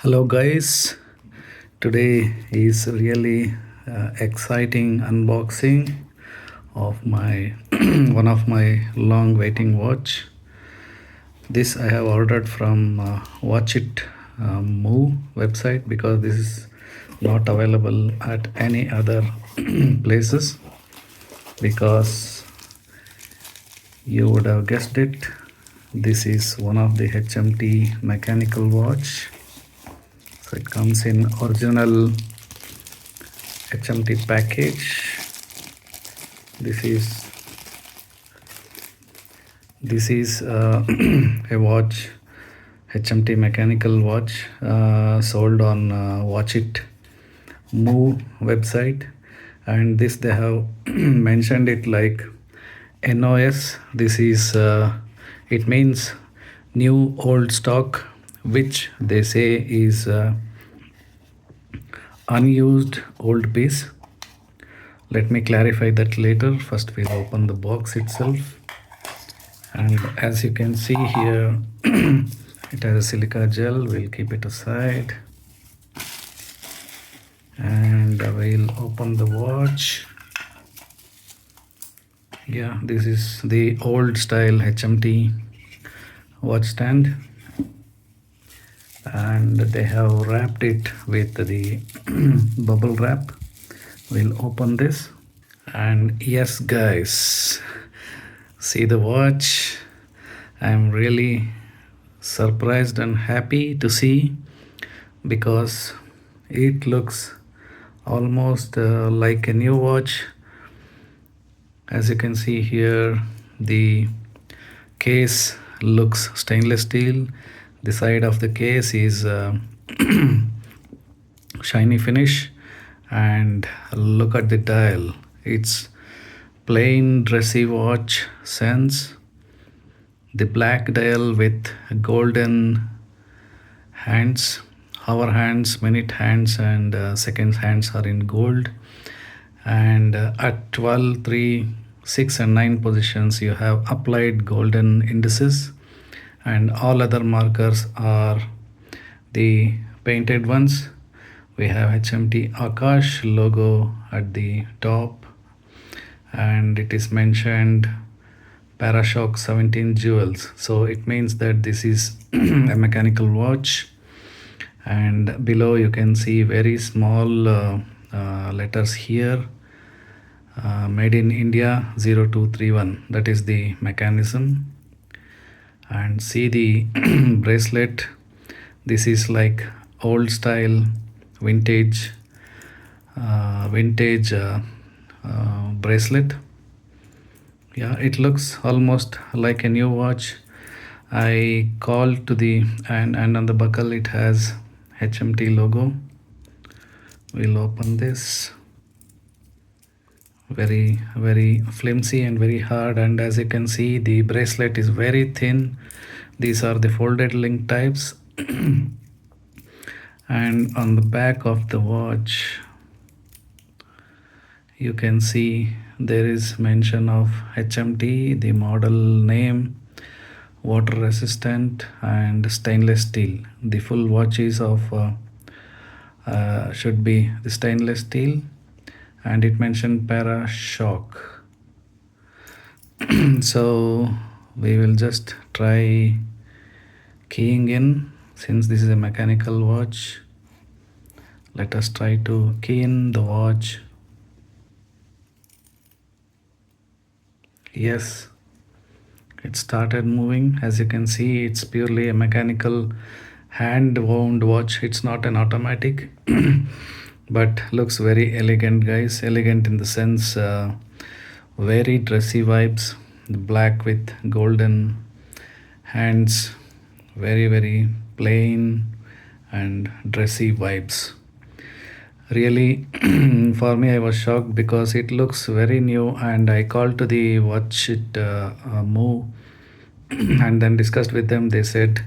Hello, guys. Today is really exciting unboxing of my one of my long waiting watch. This I have ordered from Watch It Move website because this is not available at any other places. Because you would have guessed it, this is one of the HMT mechanical watch. So it comes in original HMT package. This is a watch, HMT mechanical watch, sold on Watch It Move website, and this they have mentioned it like NOS. This is it means new old stock, which they say is unused old piece. Let me clarify that later. First we'll open the box itself, and as you can see here it has a silica gel. We'll keep it aside and we'll open the watch. Yeah, this is the old style HMT watch stand, and they have wrapped it with the bubble wrap. We'll open this, and yes guys, see the watch. I'm really surprised and happy to see, because it looks almost like a new watch. As you can see here, the case looks stainless steel. The side of the case is shiny finish, and look at the dial. It's plain dressy watch sense. The black dial with golden hands, hour hands, minute hands, and seconds hands are in gold. And at 12, 3, 6 and 9 positions you have applied golden indices, and all other markers are the painted ones. We have HMT Akash logo at the top, and it is mentioned Parashock 17 jewels. So it means that this is a mechanical watch. And below you can see very small letters here, made in India 0231. That is the mechanism. And see the bracelet. This is like old style vintage bracelet. Yeah, it looks almost like a new watch. I called to the and on the buckle it has HMT logo. We'll open this. Very flimsy and very hard, and as you can see the bracelet is very thin. These are the folded link types. And on the back of the watch you can see there is mention of HMT, the model name, water resistant, and stainless steel. The full watch is of should be the stainless steel, and it mentioned Parashock. So we will just try keying in. Since this is a mechanical watch, let us try to key in the watch. Yes, it started moving. As you can see, it's purely a mechanical hand wound watch. It's not an automatic. But looks very elegant, guys. Elegant in the sense very dressy vibes. The black with golden hands, very plain and dressy vibes. Really, for me, I was shocked because it looks very new, and I called to the Watch It Move and then discussed with them. They said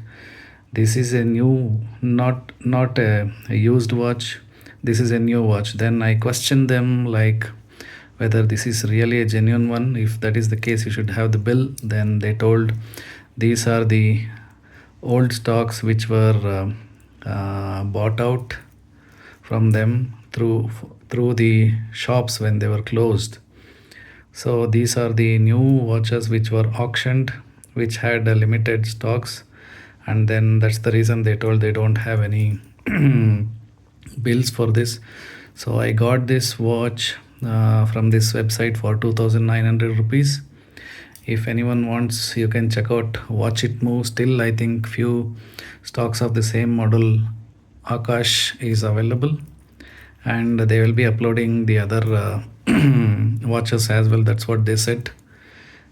this is a new, not a used watch. This is a new watch. Then I questioned them like whether this is really a genuine one. If that is the case, you should have the bill. Then they told these are the old stocks which were bought out from them through the shops when they were closed. So these are the new watches which were auctioned, which had limited stocks, and then that's the reason they told they don't have any bills for this. So I got this watch from this website for 2,900 rupees. If anyone wants, you can check out Watch It Move. Still, I think few stocks of the same model Akash is available, and they will be uploading the other watches as well. That's what they said.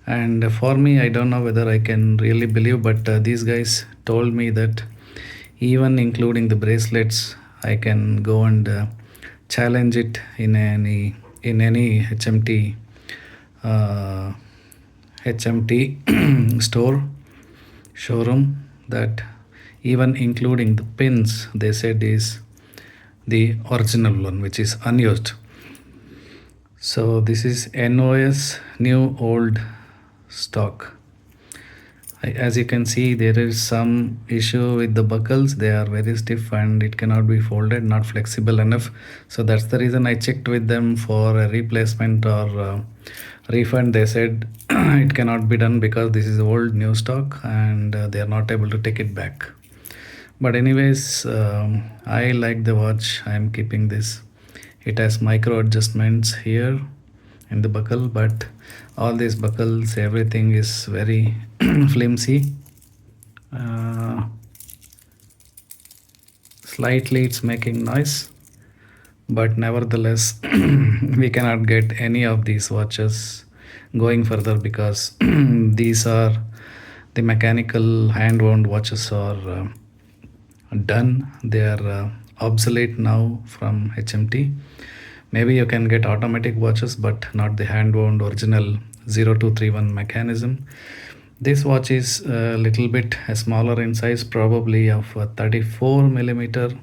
And for me, I don't know whether I can really believe, but these guys told me that even including the bracelets, I can go and challenge it in any uh, HMT store showroom, that even including the pins they said is the original one, which is unused. So this is NOS, new old stock. As you can see, there is some issue with the buckles. They are very stiff and it cannot be folded, not flexible enough. So that's the reason I checked with them for a replacement or refund. They said it cannot be done because this is old new stock, and they are not able to take it back. But anyways, I like the watch. I am keeping this. It has micro adjustments here in the buckle, but all these buckles, everything is very flimsy. uh, Slightly it's making noise, but nevertheless we cannot get any of these watches going further because these are the mechanical hand wound watches are done. They are obsolete now from HMT. Maybe you can get automatic watches, but not the hand wound original 0231 mechanism. This watch is a little bit smaller in size, probably of 34 millimeter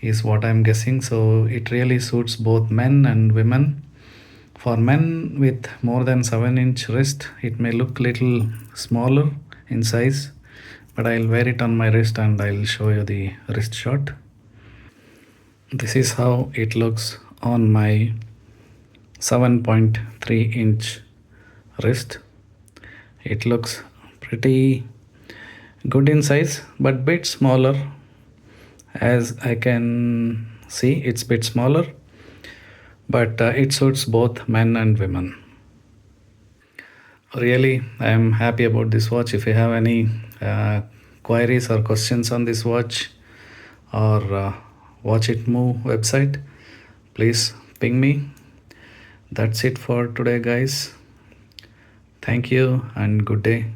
is what I'm guessing. So it really suits both men and women. For men with more than 7-inch wrist, it may look little smaller in size, but I'll wear it on my wrist and I'll show you the wrist shot. This is how it looks on my 7.3-inch wrist. It looks pretty good in size, but bit smaller. As I can see, it's bit smaller, but it suits both men and women. Really, I am happy about this watch. If you have any queries or questions on this watch or Watch It Move website, please ping me. That's it for today, guys. Thank you and good day.